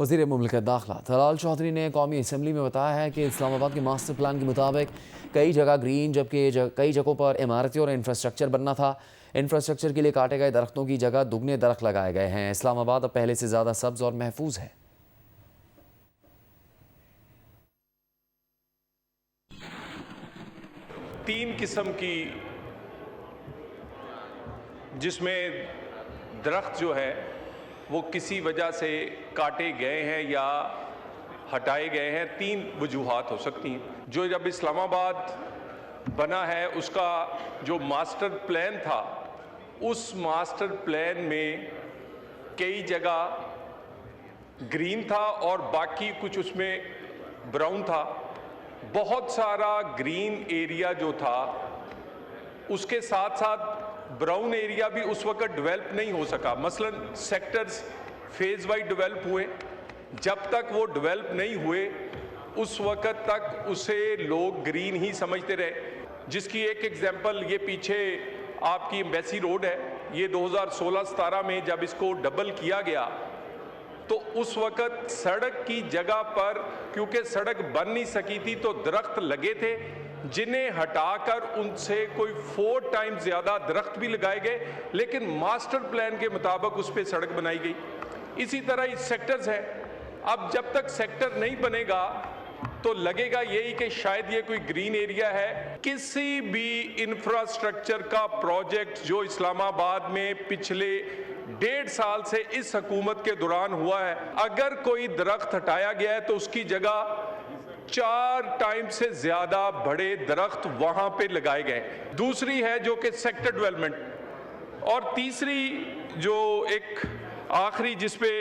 वज़ीर मुमलिकत दाखिला तलाल चौधरी ने कौमी असम्बली में बताया है कि इस्लामाबाद के मास्टर प्लान के मुताबिक कई जगह ग्रीन जबकि कई जगहों पर इमारतें और इंफ्रास्ट्रक्चर बनना था। इंफ्रास्ट्रक्चर के लिए काटे गए दरख्तों की जगह दुगने दरख्त लगाए गए हैं। इस्लामाबाद अब पहले से ज़्यादा सब्ज़ और महफूज है। तीन किस्म की जिसमें दरख्त जो है वो किसी वजह से काटे गए हैं या हटाए गए हैं, तीन वजूहात हो सकती हैं। जो जब इस्लामाबाद बना है उसका जो मास्टर प्लान था, उस मास्टर प्लान में कई जगह ग्रीन था और बाकी कुछ उसमें ब्राउन था। बहुत सारा ग्रीन एरिया जो था उसके साथ साथ ब्राउन एरिया भी उस वक्त डेवलप नहीं हो सका। मसलन सेक्टर्स फेज वाइज डेवलप हुए, जब तक वो डेवलप नहीं हुए उस वक्त तक उसे लोग ग्रीन ही समझते रहे। जिसकी एक एग्जांपल ये पीछे आपकी एम्बेसी रोड है। ये 2016-17 में जब इसको डबल किया गया तो उस वक्त सड़क की जगह पर, क्योंकि सड़क बन नहीं सकी थी, तो दरख्त लगे थे जिन्हें हटाकर उनसे कोई 4 टाइम्स ज़्यादा दरख्त भी लगाए गए, लेकिन मास्टर प्लान के मुताबिक उस पर सड़क बनाई गई। इसी तरह इस सेक्टर्स हैं। अब जब तक सेक्टर नहीं बनेगा तो लगेगा यही कि शायद ये कोई ग्रीन एरिया है। किसी भी इंफ्रास्ट्रक्चर का प्रोजेक्ट जो इस्लामाबाद में पिछले 1.5 साल से इस हुकूमत के दौरान हुआ है, अगर कोई दरख्त हटाया गया है तो उसकी जगह 4 टाइम से ज्यादा बड़े दरख्त वहां पे लगाए गए। दूसरी है जो कि सेक्टर डेवलपमेंट, और तीसरी जो एक आखिरी जिसपे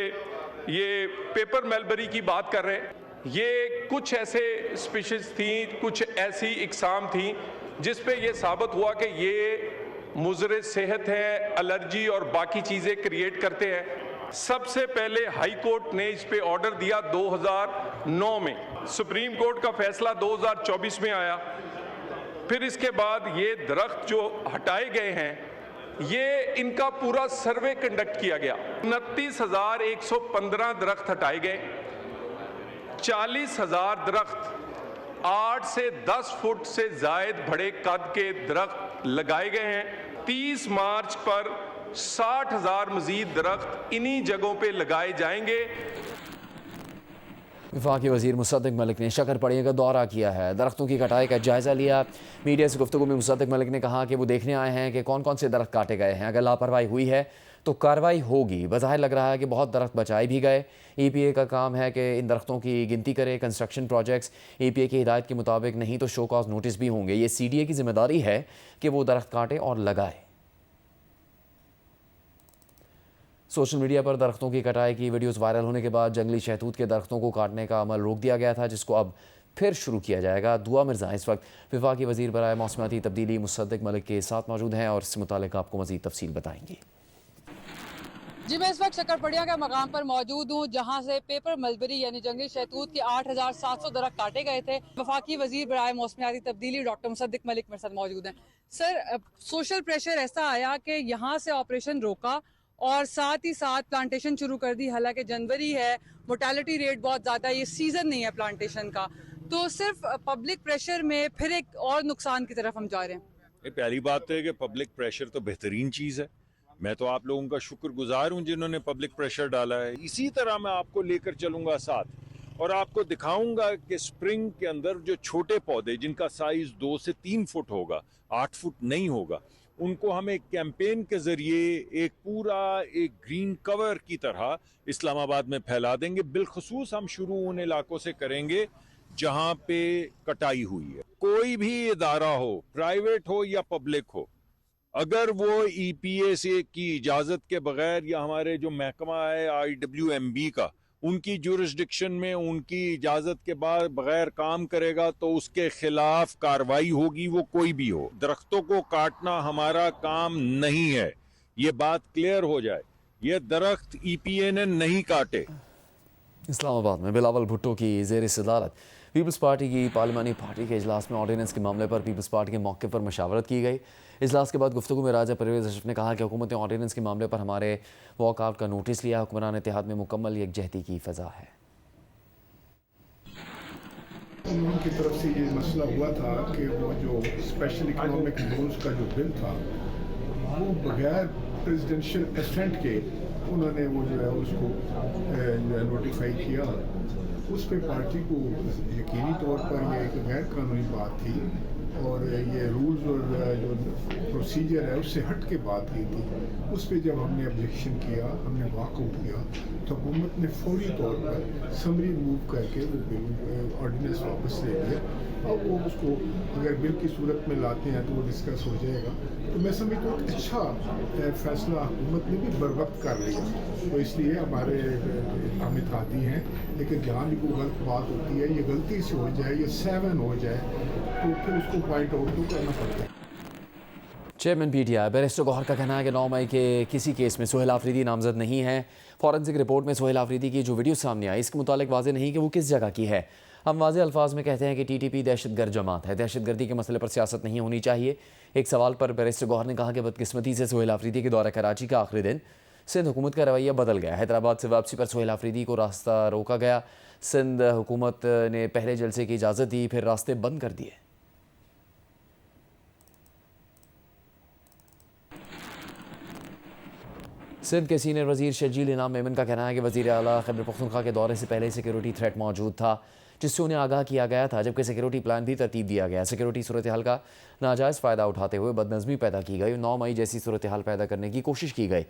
ये पेपर मलबरी की बात कर रहे हैं, ये कुछ ऐसे स्पीशीज थी, कुछ ऐसी इकसाम थी जिस पे ये साबित हुआ कि ये मुज़र सेहत है, एलर्जी और बाकी चीज़ें क्रिएट करते हैं। सबसे पहले हाई कोर्ट ने इस पे ऑर्डर दिया 2009 में, सुप्रीम कोर्ट का फैसला 2024 में आया। फिर इसके बाद ये दरख्त जो हटाए गए हैं, ये इनका पूरा सर्वे कंडक्ट किया गया। 29,115 दरख्त हटाए गए, 40,000 दरख्त 8 से 10 फुट से जायद बड़े कद के दरख्त लगाए गए हैं। 30 मार्च पर 60,000 मजीद दरख्त इन्हीं जगहों पे लगाए जाएंगे। वफाकी वज़ीर मुसद्दिक मलिक ने शकरपड़िया का दौरा किया है, दरख्तों की कटाई का जायज़ा लिया। मीडिया से गुफ्तगू में मुसद्दिक मलिक ने कहा कि वो देखने आए हैं कि कौन कौन से दरख्त काटे गए हैं। अगर लापरवाही हुई है तो कार्रवाई होगी। बज़ाहिर लग रहा है कि बहुत दरख्त बचाए भी गए। EPA का काम है कि इन दरख्तों की गिनती करे। कंस्ट्रक्शन प्रोजेक्ट्स EPA की हिदायत के मुताबिक नहीं तो शो कॉज नोटिस भी होंगे। ये CDA की जिम्मेदारी है कि वो दरख्त काटे और लगाए। सोशल मीडिया पर दरख्तों की कटाई की वीडियोस वायरल होने के बाद जंगली शहतूत के दरख्तों को काटने का अमल रोक दिया गया था, जिसको अब फिर शुरू किया जाएगा। दुआ मिर्ज़ा इस वक्त वफाकी वज़ीर बराए मौसमियाती तब्दीली मुसद्दिक मलिक के साथ मौजूद हैं और इससे मुतालिक आपको मज़ीद तफसील बताएंगी। जी, मैं इस वक्त शकरपड़िया के मकाम पर मौजूद हूँ, जहाँ से पेपर मलबरी यानी जंगली शहतूत के 8,700 दरख्त काटे गए थे। वफाकी वज़ीर बराए मौसमियाती तब्दीली डॉक्टर मुसद्दिक मलिक मेरे साथ मौजूद हैं। सर, सोशल प्रेशर ऐसा आया कि यहाँ से ऑपरेशन रोका और साथ ही साथ प्लांटेशन शुरू कर दी। हालांकि जनवरी है, मोर्टेलिटी रेट बहुत ज़्यादा, ये सीज़न नहीं है प्लांटेशन का, तो सिर्फ पब्लिक प्रेशर में फिर एक और नुकसान की तरफ हम जा रहे हैं। पहली बात तो है कि पब्लिक प्रेशर तो बेहतरीन चीज़ है। मैं तो आप लोगों का शुक्रगुजार हूं जिन्होंने पब्लिक प्रेशर डाला है। इसी तरह मैं आपको लेकर चलूंगा साथ और आपको दिखाऊंगा कि स्प्रिंग के अंदर जो छोटे पौधे जिनका साइज 2 से 3 फुट होगा, 8 फुट नहीं होगा, उनको हम एक कैंपेन के जरिए एक पूरा एक ग्रीन कवर की तरह इस्लामाबाद में फैला देंगे। बिलखसूस हम शुरू उन इलाकों से करेंगे जहां पे कटाई हुई है। कोई भी इदारा हो, प्राइवेट हो या पब्लिक हो, अगर वो EPA से की इजाजत के बगैर या हमारे जो महकमा है IWMB का, उनकी जुरिस्डिक्शन में उनकी इजाजत के बाद बगैर काम करेगा तो उसके खिलाफ कार्रवाई होगी, वो कोई भी हो। दरख्तों को काटना हमारा काम नहीं है, ये बात क्लियर हो जाए। ये दरख्त EPA ने नहीं काटे। इस्लामाबाद में बिलावल भुट्टो की ज़ेर सदारत पीपल्स पार्टी की पार्लिमानी पार्टी के इजलास में ऑर्डिनेंस के मामले पर पीपल्स पार्टी के मौके पर मशावरत की गई। इजलास के बाद गुफ्तगू में राजा परवेज़ अशरफ ने कहा कि हुकूमत ने ऑर्डिनेंस के मामले पर हमारे वॉकआउट का नोटिस लिया। हुक्मरान इत्तेहाद में मुकम्मल यकजहती की फ़ज़ा है। उनकी तरफ से ये मसला हुआ था कि वो जो स्पेशल इकोनॉमिक जोन्स का जो बिल था वो बगैर प्रेसिडेंशियल एसेंट के उन्होंने वो जो है उसको जो है नोटिफाई किया। उस पर पार्टी को यकीनी तौर पर यह एक गैर कानूनी बात थी और ये रूल्स और जो प्रोसीजर है उससे हट के बात की थी। उस पर जब हमने ऑब्जेक्शन किया, हमने वॉकआउट किया, तो हुकूमत ने फौरी तौर पर समरी मूव करके वो बिल ऑर्डिनेंस वापस ले लिया। अब वो उसको अगर बिल की सूरत में लाते हैं तो वो डिस्कस हो जाएगा। तो मैं समझता हूँ अच्छा फैसला हुकूमत ने भी बर वक्त कर लिया। तो इसलिए हमारे हम इत्तेहादी हैं, लेकिन जहाँ भी कोई गलत बात होती है, ये गलती से हो जाए या 7 हो जाए तो फिर उसको पॉइंट आउट तो करना पड़ता है। चेयरमैन पीटीआई बैरिस्टर गौहर का कहना है कि 9 मई के किसी केस में सोहेल आफरीदी नामजद नहीं है। फॉरेंसिक रिपोर्ट में सोहेल आफरीदी की जो वीडियो सामने आई इसके मुतालिक वाज़ेह नहीं कि वो किस जगह की है। हम वाज़ेह अल्फाज में कहते हैं कि टीटीपी दहशतगर्द जमात है। दहशतगर्दी के मसले पर सियासत नहीं होनी चाहिए। एक सवाल पर बैरिस्टर गौहर ने कहा कि बदकिस्मती से सोहेल आफरीदी के दौरा कराची का आखिरी दिन सिंध हुकूमत का रवैया बदल गया। हैदराबाद से वापसी पर सोहेल आफरीदी को रास्ता रोका गया। सिंध हुकूमत ने पहले जलसे की इजाज़त दी, फिर रास्ते बंद कर दिए। सिंध के सीनियर वजीर शजील इनाम मेमन का कहना है कि वजीर आला खैबर पख्तूनख्वा के दौरे से पहले सिक्योरिटी थ्रेट मौजूद था, जिससे उन्हें आगाह किया गया था, जबकि सिक्योरिटी प्लान भी तरतीब दिया गया। सिक्योरिटी सूरत हाल का नाजायज़ फ़ायदा उठाते हुए बदनज़मी पैदा की गई। 9 मई जैसी सूरत हाल पैदा करने की कोशिश की गई।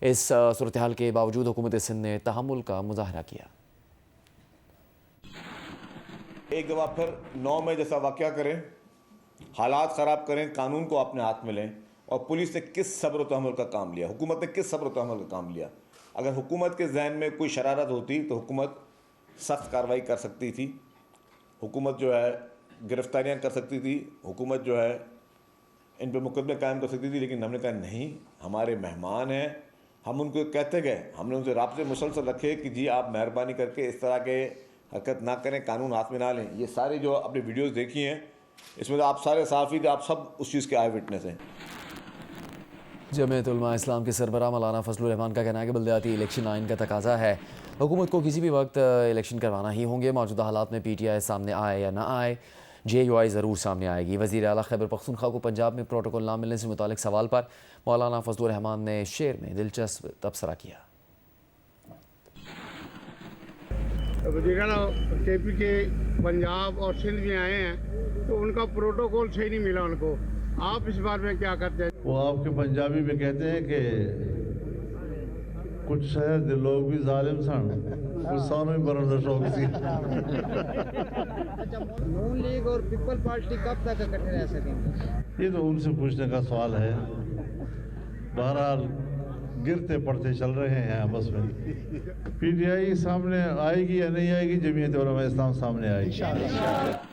इस सूरत हाल के बावजूद हुकूमत सिंध ने तहम्मुल का मुजाहरा किया। एक दफ़ा फिर 9 मई जैसा वाक़या करें, हालात ख़राब करें, कानून को अपने हाथ में लें। और पुलिस ने किस सब्र तहम्मुल का काम लिया, हुकूमत ने किस सब्र तहम्मुल का काम लिया। अगर हुकूमत के जहन में कोई शरारत होती तो हुकूमत सख्त कार्रवाई कर सकती थी, हुकूमत जो है गिरफ्तारियां कर सकती थी, हुकूमत जो है इन पर मुकदमे कायम कर सकती थी। लेकिन हमने कहा नहीं, हमारे मेहमान हैं, हम उनको कहते गए, हमने उनसे राब्ते मुसलसल रखे कि जी आप मेहरबानी करके इस तरह के हरकत ना करें, कानून हाथ में ना लें। ये सारी जो आपने वीडियोज़ देखी हैं इसमें तो आप सारे सहाफ़ी थे, आप सब उस चीज़ के आए विटनेस हैं। जमीयत उलमा इस्लाम के सरबराह मौलाना फजलुर रहमान का कहना है कि बल्दियाती इलेक्शन आइन का तकाजा है, हुकूमत को किसी भी वक्त इलेक्शन करवाना ही होंगे। मौजूदा हालात में पीटीआई सामने आए या ना आए, जेयूआई ज़रूर सामने आएगी। वज़ीर आला खैबर पख्तूनख्वा को पंजाब में प्रोटोकॉल ना मिलने से मुतालिक सवाल पर मौलाना फजलुर रहमान ने शेर में दिलचस्प तबसरा किया। वज़ीर आला केपी के पंजाब और सिंध में आए हैं तो उनका प्रोटोकॉल सही नहीं मिला उनको, आप इस बारे में क्या करते हैं? वो आपके पंजाबी में कहते हैं कि कुछ शहर के लोग भी जालिम सन, कुछ सानों ही बनने का शौक सी। नून लीग और पीपल पार्टी कब तक इकट्ठे रह सकेंगे? ये तो उनसे पूछने का सवाल है। बहरहाल गिरते पड़ते चल रहे हैं आपस में। पीटीआई सामने आएगी या नहीं आएगी, जमीयत उलमा इस्लाम सामने आएगी।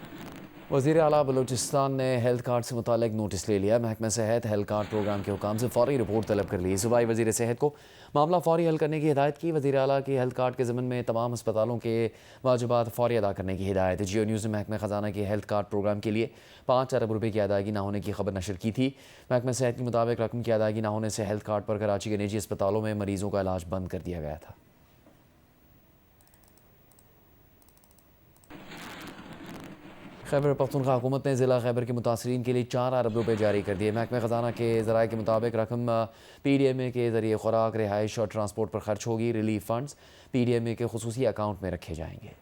वज़ीर आला बलूचिस्तान ने हेल्थ कार्ड से मुतालिक नोटिस ले लिया। महकमा सेहत हेल्थ कार्ड प्रोग्राम के हुकाम से फ़ौरी रिपोर्ट तलब कर ली। सूबाई वज़ीर सेहत को मामला फ़ौरी हल करने की हिदायत की। वज़ीर आला की हेल्थ कार्ड के ज़मन में तमाम अस्पतालों के वाजिबात फ़ौरी अदा करने की हिदायत। जियो न्यूज़ ने महकमा ख़जाना के हेल्थ कार्ड प्रोग्राम के लिए 5 अरब रुपये की अदायगी न होने की खबर नशर की थी। महकमा सेहत के मुताबिक रकम की अदायगी न होने से हेल्थ कार्ड पर कराची के निजी अस्पतालों में मरीज़ों का इलाज बंद कर दिया गया था। खैबर पख्तूनख्वा हुकूमत ने ज़िला खैबर के मुतासरीन के लिए 4 अरब रुपये जारी कर दिए। महकमा ख़जाना के ज़राए के मुताबिक रकम PDMA के ज़रिए खुराक, रिहाइश और ट्रांसपोर्ट पर खर्च होगी। रिलीफ फ़ंड्स PDMA के खुसूसी अकाउंट में रखे जाएंगे।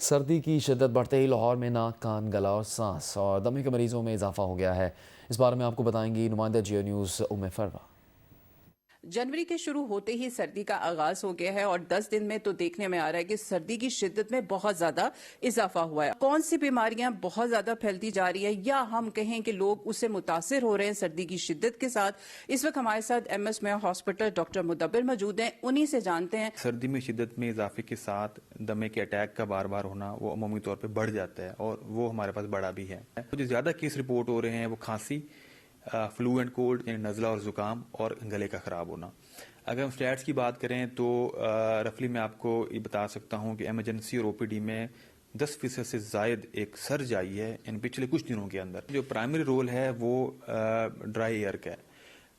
सर्दी की शिद्दत बढ़ते ही लाहौर में नाक, कान, गला और सांस और दमे के मरीज़ों में इजाफा हो गया है। इस बारे में आपको बताएंगी नुमाइंदा जियो न्यूज़ उम्मे फरवा। जनवरी के शुरू होते ही सर्दी का आगाज हो गया है और 10 दिन में तो देखने में आ रहा है कि सर्दी की शिद्दत में बहुत ज्यादा इजाफा हुआ है। कौन सी बीमारियां बहुत ज्यादा फैलती जा रही है या हम कहें कि लोग उससे मुतासिर हो रहे हैं सर्दी की शिद्दत के साथ, इस वक्त हमारे साथ MS मेयो हॉस्पिटल डॉक्टर मुदब्बिर मौजूद हैं, उन्हीं से जानते हैं। सर्दी में शिद्दत में इजाफे के साथ दमे के अटैक का बार बार होना वो अमूमी तौर पर बढ़ जाता है और वो हमारे पास बढ़ा भी है। जो ज्यादा केस रिपोर्ट हो रहे हैं वो खांसी, फ्लू एंड कोल्ड यानी नज़ला और ज़ुकाम और गले का ख़राब होना। अगर हम स्टैट्स की बात करें तो रफली मैं आपको ये बता सकता हूँ कि एमरजेंसी और ओपीडी में 10% से ज़ायद एक सर्ज आई है इन पिछले कुछ दिनों के अंदर। जो प्राइमरी रोल है वो ड्राई एयर का है,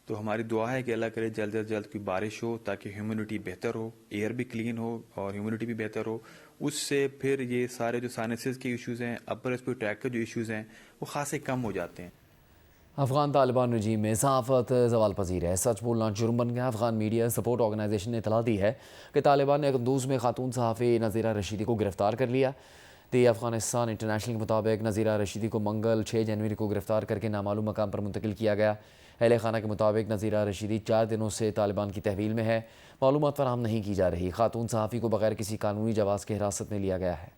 तो हमारी दुआ है कि अल्लाह करे जल्द से जल्द कोई बारिश हो ताकि ह्यूमिडिटी बेहतर हो, एयर भी क्लीन हो और ह्यूमिडिटी भी बेहतर हो। उससे फिर ये सारे जो साइनसेस के इश्यूज़ हैं, अपर रेस्पिरेटरी ट्रैक के जो इश्यूज़ हैं वो खासे कम हो जाते हैं। अफगान तालिबान रजीम में सहाफ़त ज़वाल पजीर है, सच बोलना जुर्म बन गया। अफगान मीडिया सपोर्ट ऑर्गेनाइजेशन ने इतला दी है कि तालिबान ने क़ुद्दूस में खातून सहाफ़ी नज़ीरा रशीदी को गिरफ़्तार कर लिया। दी अफ़गानिस्तान इंटरनेशनल के मुताबिक नज़ीरा रशीदी को मंगल 6 जनवरी को गिरफ़्तार करके नामालूम मकाम पर मुंतकिल किया गया। अहले खाना के मुताबिक नज़ीरा रशीदी 4 दिनों से तालिबान की तहवील में है। मालूमात फराहम नहीं की जा रही। खातून सहाफ़ी को बगैर किसी कानूनी जवाज़ के हिरासत में लिया गया है।